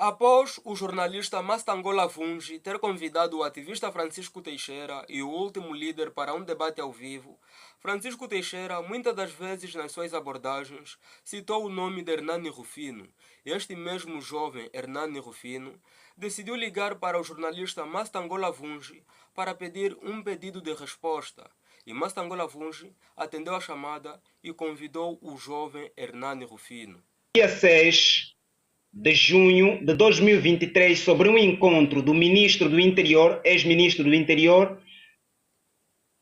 Após o jornalista Mastangola Vungi ter convidado o ativista Francisco Teixeira e o último líder para um debate ao vivo, Francisco Teixeira, muitas das vezes nas suas abordagens, citou o nome de Hernani Rufino. Este mesmo jovem, Hernani Rufino, decidiu ligar para o jornalista Mastangola Vungi para pedir um pedido de resposta. E Mastangola Vungi atendeu a chamada e convidou o jovem Hernani Rufino. Dia 6 de junho de 2023, sobre um encontro do ministro do Interior, ex-ministro do Interior,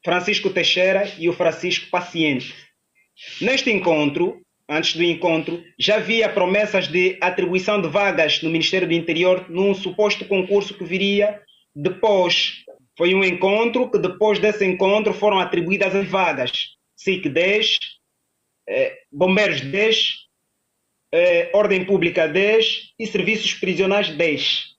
Francisco Teixeira e o Francisco Paciente. Neste encontro, antes do encontro, já havia promessas de atribuição de vagas no Ministério do Interior num suposto concurso que viria depois. Foi um encontro que depois desse encontro foram atribuídas as vagas. SIC 10, Bombeiros 10, Ordem Pública 10 e Serviços Prisionais 10.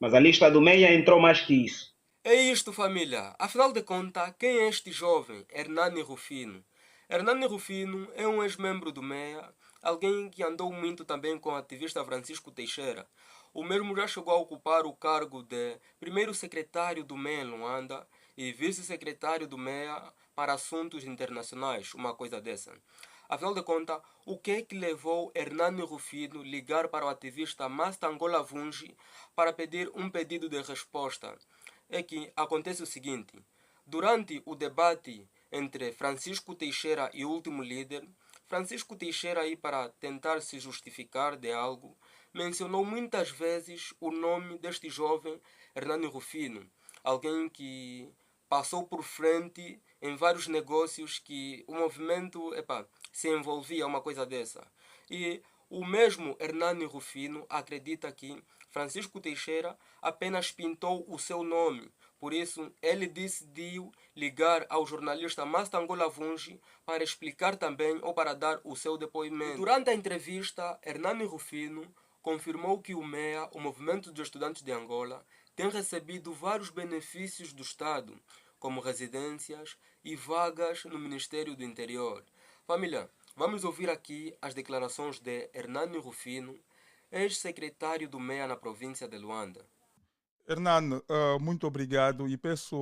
Mas a lista do MEIA entrou mais que isso. É isto, família. Afinal de contas, quem é este jovem, Hernani Rufino? Hernani Rufino é um ex-membro do MEIA, alguém que andou muito também com o ativista Francisco Teixeira. O mesmo já chegou a ocupar o cargo de primeiro secretário do MEIA em Luanda e vice-secretário do MEIA para assuntos internacionais, uma coisa dessa. Afinal de contas, o que é que levou Hernani Rufino ligar para o ativista Mastangola Vungi para pedir um pedido de resposta? É que acontece o seguinte: durante o debate entre Francisco Teixeira e o último líder, Francisco Teixeira, aí para tentar se justificar de algo, mencionou muitas vezes o nome deste jovem Hernani Rufino, alguém que passou por frente em vários negócios que o movimento se envolvia, uma coisa dessa. E o mesmo Hernani Rufino acredita que Francisco Teixeira apenas pintou o seu nome. Por isso, ele decidiu ligar ao jornalista Mastangola Vungi para explicar também ou para dar o seu depoimento. Durante a entrevista, Hernani Rufino confirmou que o MEA, o Movimento dos Estudantes de Angola, tem recebido vários benefícios do Estado, como residências e vagas no Ministério do Interior. Família, vamos ouvir aqui as declarações de Hernani Rufino, ex-secretário do MEA na província de Luanda. Hernani, muito obrigado e peço,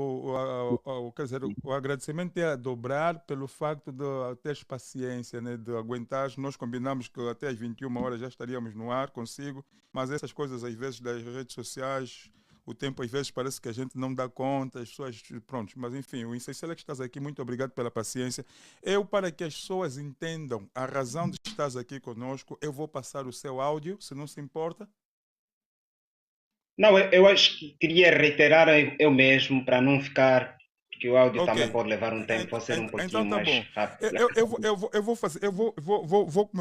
quer dizer, o agradecimento é a dobrar pelo facto de teres paciência, né, de aguentar. Nós combinamos que até às 21 horas já estaríamos no ar consigo, mas essas coisas às vezes das redes sociais, o tempo às vezes parece que a gente não dá conta, as pessoas, pronto, mas enfim, o essencial é que estás aqui, muito obrigado pela paciência. Para que as pessoas entendam a razão de estás aqui conosco, eu vou passar o seu áudio, se não se importa. Não, eu acho que queria reiterar eu mesmo, para não ficar, porque o áudio também pode levar um tempo, pode ser um pouquinho Então tá mais bom. rápido.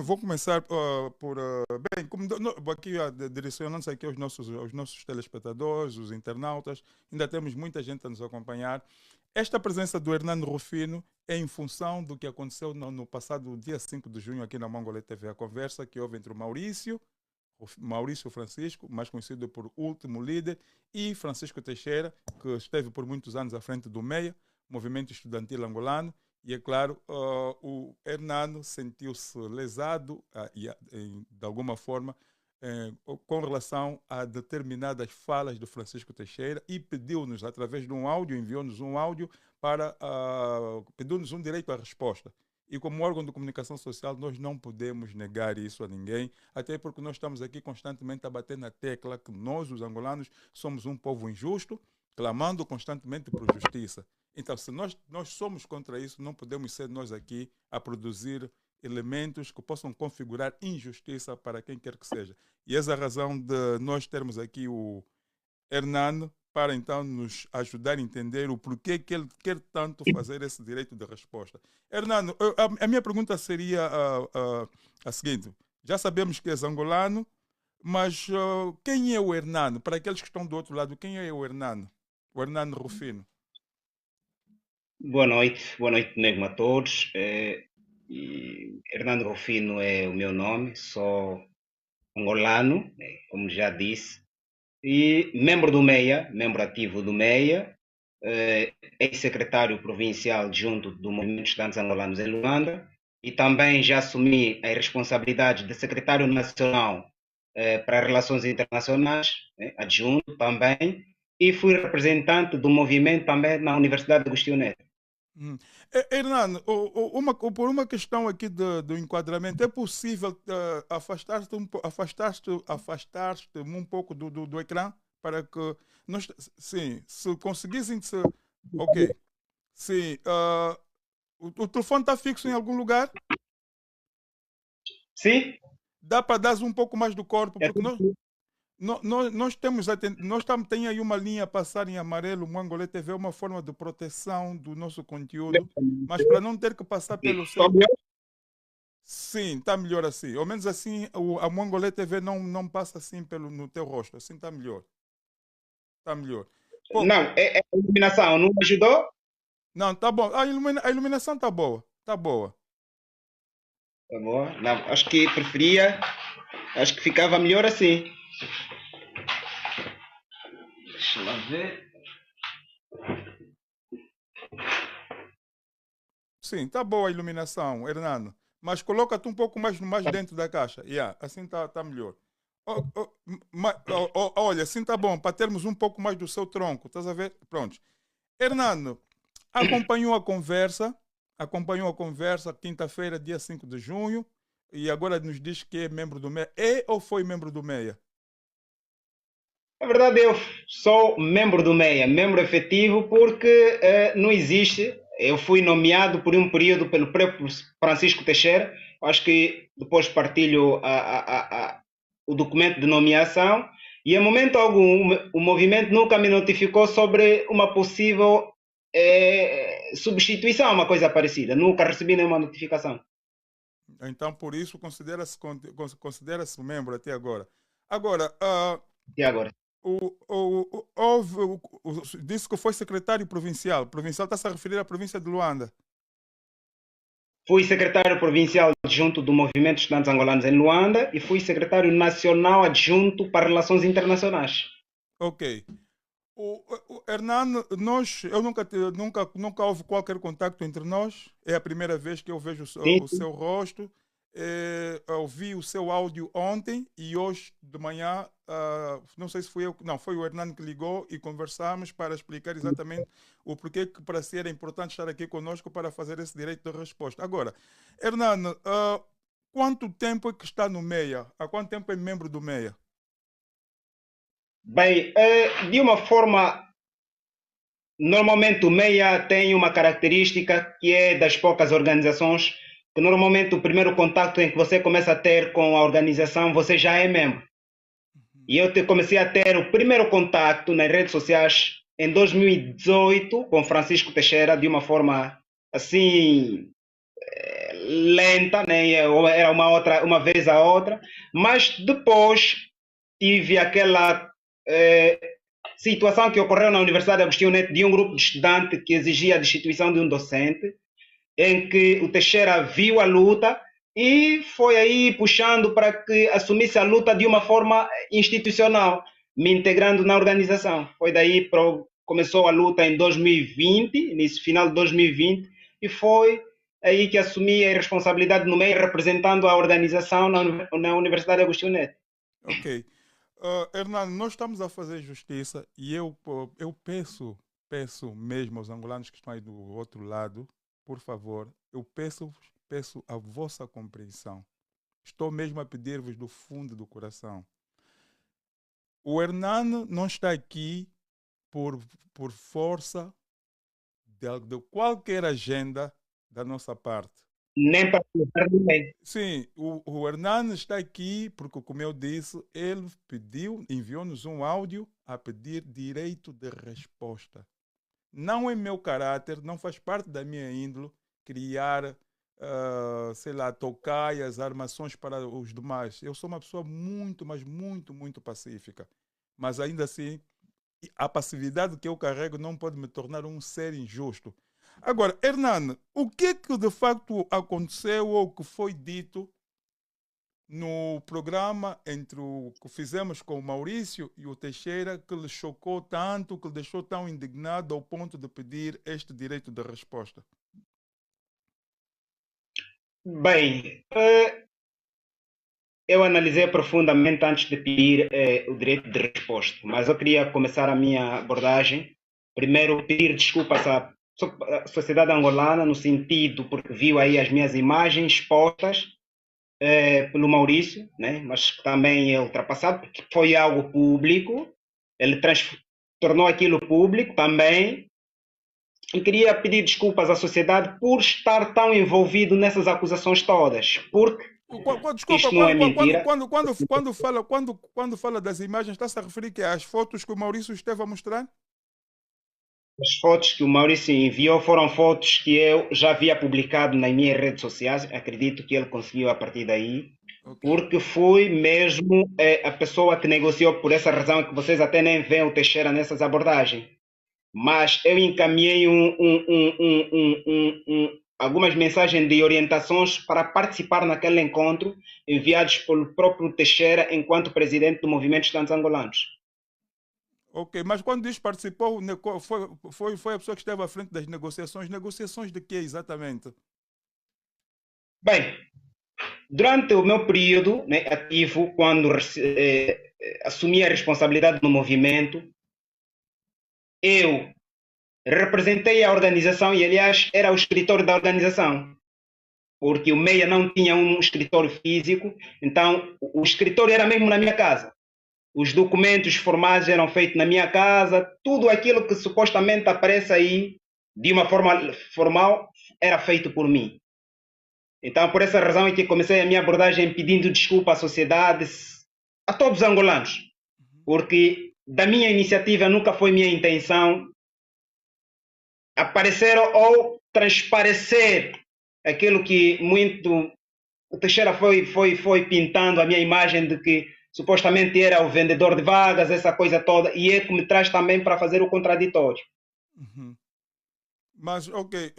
Vou começar por bem, aqui direcionando-se aqui aos nossos telespectadores, os internautas, ainda temos muita gente a nos acompanhar. Esta presença do Hernani Rufino é em função do que aconteceu no passado dia 5 de junho aqui na Mongolê TV, a conversa que houve entre o Maurício Francisco, mais conhecido por último líder, e Francisco Teixeira, que esteve por muitos anos à frente do MEIA, Movimento Estudantil Angolano, e é claro, o Hernani sentiu-se lesado, de alguma forma, com relação a determinadas falas do Francisco Teixeira e pediu-nos, através de um áudio, enviou-nos um áudio pediu-nos um direito à resposta. E como órgão de comunicação social, nós não podemos negar isso a ninguém, até porque nós estamos aqui constantemente a bater na tecla que nós, os angolanos, somos um povo injusto, clamando constantemente por justiça. Então, se nós somos contra isso, não podemos ser nós aqui a produzir elementos que possam configurar injustiça para quem quer que seja. E essa é a razão de nós termos aqui o Hernani, para então nos ajudar a entender o porquê que ele quer tanto fazer esse direito de resposta. Hernani, a minha pergunta seria a seguinte: já sabemos que és angolano, mas quem é o Hernani? Para aqueles que estão do outro lado, quem é o Hernani? O Hernani Rufino. Boa noite mesmo a todos. Hernani Rufino é o meu nome, sou angolano, como já disse, e membro do MEIA, membro ativo do MEIA, ex-secretário provincial junto do Movimento de Estudantes Angolanos em Luanda, e também já assumi a responsabilidade de secretário nacional para Relações Internacionais, né, adjunto também, e fui representante do movimento também na Universidade de Agostinho Neto. Hernando, por uma questão aqui do enquadramento, é possível afastar-te um pouco do ecrã para que nós, sim, se conseguissem, ok, sim, o telefone está fixo em algum lugar? Sim? Dá para dar um pouco mais do corpo, É porque tudo. nós temos, tem aí uma linha a passar em amarelo, o Angolê TV é uma forma de proteção do nosso conteúdo, mas para não ter que passar pelo seu. Sim, está melhor assim. Ao menos assim, a Mongolê TV não passa assim no teu rosto. Assim está melhor. Está melhor. Bom, Não, é a iluminação não ajudou? não, tá bom. A iluminação tá boa. Tá boa. Tá bom. Não, acho que preferia, acho que ficava melhor assim. Deixa lá ver. Sim, tá boa a iluminação, Hernando. Mas coloca-te um pouco mais dentro da caixa. Yeah, assim tá melhor. Olha, assim tá bom, para termos um pouco mais do seu tronco. Estás a ver? Pronto. Hernando, acompanhou a conversa. Acompanhou a conversa quinta-feira, dia 5 de junho. E agora nos diz que é membro do MEIA. É ou foi membro do MEIA? Na verdade, eu sou membro do MEIA, membro efetivo, porque não existe. Eu fui nomeado por um período pelo próprio Francisco Teixeira. Acho que depois partilho o documento de nomeação. E em momento algum, o movimento nunca me notificou sobre uma possível substituição, uma coisa parecida. Nunca recebi nenhuma notificação. Então, por isso, considera-se membro até agora. Agora, E agora? disse que foi secretário provincial. Provincial está-se a referir à província de Luanda. Fui secretário provincial adjunto do Movimento de Estudantes Angolanos em Luanda e fui secretário nacional adjunto para Relações Internacionais. Ok. O Hernando, eu nunca houve qualquer contacto entre nós. É a primeira vez que eu vejo Sim, o sim. seu rosto. Eu vi o seu áudio ontem e hoje de manhã, não sei se fui eu, não, foi o Hernando que ligou e conversamos para explicar exatamente o porquê que para si era importante estar aqui conosco para fazer esse direito de resposta. Agora, Hernando, quanto tempo é que está no MEIA? Há quanto tempo é membro do MEIA? Bem, de uma forma, normalmente o MEIA tem uma característica que é das poucas organizações que normalmente o primeiro contato em que você começa a ter com a organização, você já é membro. E eu comecei a ter o primeiro contato nas redes sociais em 2018 com Francisco Teixeira de uma forma assim lenta, né? Era uma vez a outra, mas depois tive aquela eh, situação que ocorreu na Universidade de Agostinho Neto de um grupo de estudantes que exigia a destituição de um docente, em que o Teixeira viu a luta e foi aí puxando para que assumisse a luta de uma forma institucional, me integrando na organização. Foi daí que começou a luta em 2020, nesse final de 2020, e foi aí que assumi a responsabilidade no meio, representando a organização na Universidade de Agostinho Neto. Ok. Hernando, nós estamos a fazer justiça e eu peço mesmo aos angolanos que estão aí do outro lado, por favor, eu peço a vossa compreensão. Estou mesmo a pedir-vos do fundo do coração. O Hernando não está aqui por, por força de qualquer agenda da nossa parte. Nem para ninguém. Sim, o Hernani está aqui porque, como eu disse, ele enviou-nos um áudio a pedir direito de resposta. Não é meu caráter, não faz parte da minha índole criar, sei lá, tocaias, armações para os demais. Eu sou uma pessoa muito, mas muito, muito pacífica. Mas ainda assim, a passividade que eu carrego não pode me tornar um ser injusto. Agora, Hernani, o que é que de facto aconteceu ou que foi dito no programa entre o que fizemos com o Maurício e o Teixeira que lhe chocou tanto, que lhe deixou tão indignado ao ponto de pedir este direito de resposta? Bem, eu analisei profundamente antes de pedir o direito de resposta, mas eu queria começar a minha abordagem. Primeiro, pedir desculpas à sociedade angolana, no sentido, porque viu aí as minhas imagens expostas pelo Maurício, né? Mas também é ultrapassado, porque foi algo público, ele tornou aquilo público também. E queria pedir desculpas à sociedade por estar tão envolvido nessas acusações todas, porque Desculpa, isto não é mentira. quando fala das imagens, está-se a referir que às fotos que o Maurício esteve a mostrar? As fotos que o Maurício enviou foram fotos que eu já havia publicado nas minhas redes sociais. Acredito que ele conseguiu a partir daí, porque fui mesmo a pessoa que negociou. Por essa razão que vocês até nem veem o Teixeira nessas abordagens. Mas eu encaminhei algumas mensagens de orientações para participar naquele encontro, enviados pelo próprio Teixeira enquanto presidente do Movimento Estudantes Angolanos. Ok, mas quando diz participou, foi a pessoa que esteve à frente das negociações. Negociações de quê exatamente? Bem, durante o meu período, né, ativo, quando assumi a responsabilidade no movimento, eu representei a organização e, aliás, era o escritório da organização, porque o MEIA não tinha um escritório físico, então o escritório era mesmo na minha casa. Os documentos formais eram feitos na minha casa, tudo aquilo que supostamente aparece aí de uma forma formal era feito por mim. Então, por essa razão é que comecei a minha abordagem pedindo desculpa à sociedade, a todos os angolanos, porque da minha iniciativa nunca foi minha intenção aparecer ou transparecer aquilo que muito o Teixeira foi pintando a minha imagem de que supostamente era o vendedor de vagas, essa coisa toda, e é que me traz também para fazer o contraditório. Uhum. Mas, ok,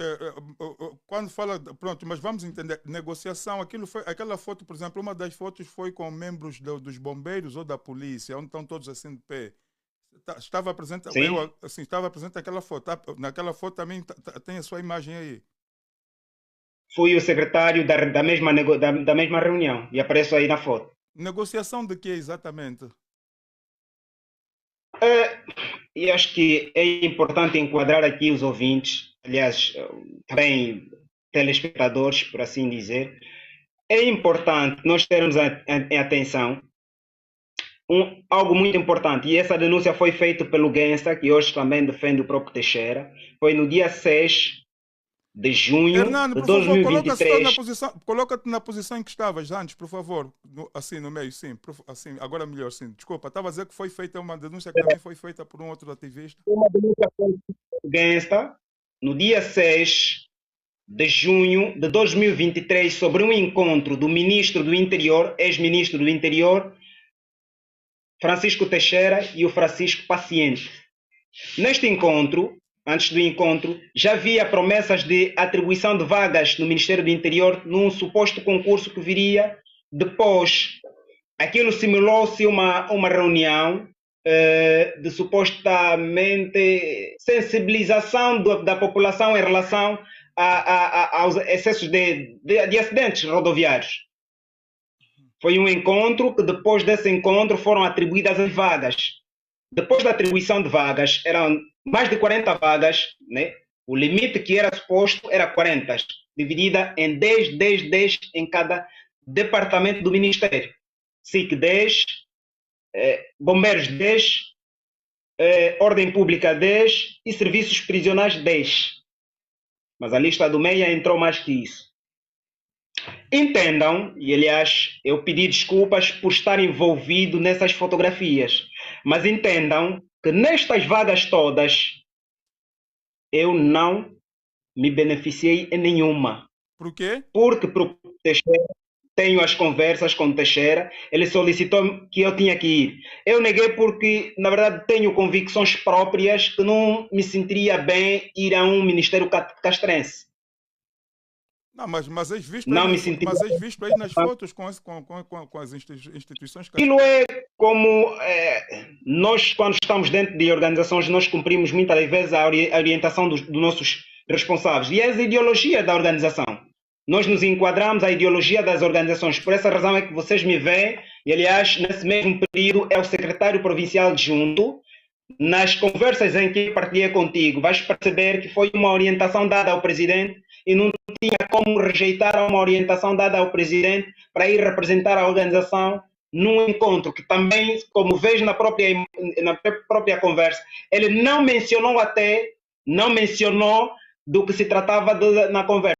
quando fala, pronto, mas vamos entender, negociação, aquela foto, por exemplo, uma das fotos foi com membros dos bombeiros ou da polícia, onde estão todos assim de pé. Estava presente, estava presente aquela foto, naquela foto também tem a sua imagem aí. Fui o secretário da mesma reunião e apareço aí na foto. Negociação de que exatamente? E acho que é importante enquadrar aqui os ouvintes, aliás, também telespectadores, por assim dizer. É importante nós termos em atenção algo muito importante, e essa denúncia foi feita pelo Gensta, que hoje também defende o próprio Teixeira. Foi no dia 6 de junho Hernando, de por favor, 2023. coloca-te na posição em que estavas antes, por favor. Assim, no meio, sim. Assim, agora melhor, sim. Desculpa, estava a dizer que foi feita uma denúncia que também foi feita por um outro ativista. Uma denúncia foi feita pelo Gensta no dia 6 de junho de 2023 sobre um encontro do ministro do Interior, ex-ministro do Interior, Francisco Teixeira, e o Francisco Paciente. Neste encontro, antes do encontro, já havia promessas de atribuição de vagas no Ministério do Interior num suposto concurso que viria depois. Aquilo simulou-se uma reunião de supostamente sensibilização da população em relação aos excessos de acidentes rodoviários. Foi um encontro que, depois desse encontro, foram atribuídas as vagas. Depois da atribuição de vagas, eram mais de 40 vagas, né? O limite que era suposto era 40, dividida em 10 em cada departamento do Ministério. SIC 10, Bombeiros 10, Ordem Pública 10 e Serviços Prisionais 10. Mas a lista do MEIA entrou mais que isso. Entendam, e aliás, eu pedi desculpas por estar envolvido nessas fotografias, mas entendam que nestas vagas todas eu não me beneficiei em nenhuma. Por quê? Porque pro Teixeira, tenho as conversas com o Teixeira, ele solicitou que eu tinha que ir. Eu neguei porque, na verdade, tenho convicções próprias que não me sentiria bem ir a um ministério castrense. Não, mas és visto, não aí, me senti mas és visto aí nas fotos com as instituições que... Aquilo é como nós, quando estamos dentro de organizações, nós cumprimos muitas vezes a orientação dos nossos responsáveis. E é a ideologia da organização. Nós nos enquadramos à ideologia das organizações. Por essa razão é que vocês me veem, e aliás, nesse mesmo período, é o secretário provincial adjunto. Nas conversas em que partilhei contigo, vais perceber que foi uma orientação dada ao presidente e não tinha como rejeitar uma orientação dada ao presidente para ir representar a organização num encontro que também, como vejo na própria conversa, ele não mencionou do que se tratava na conversa.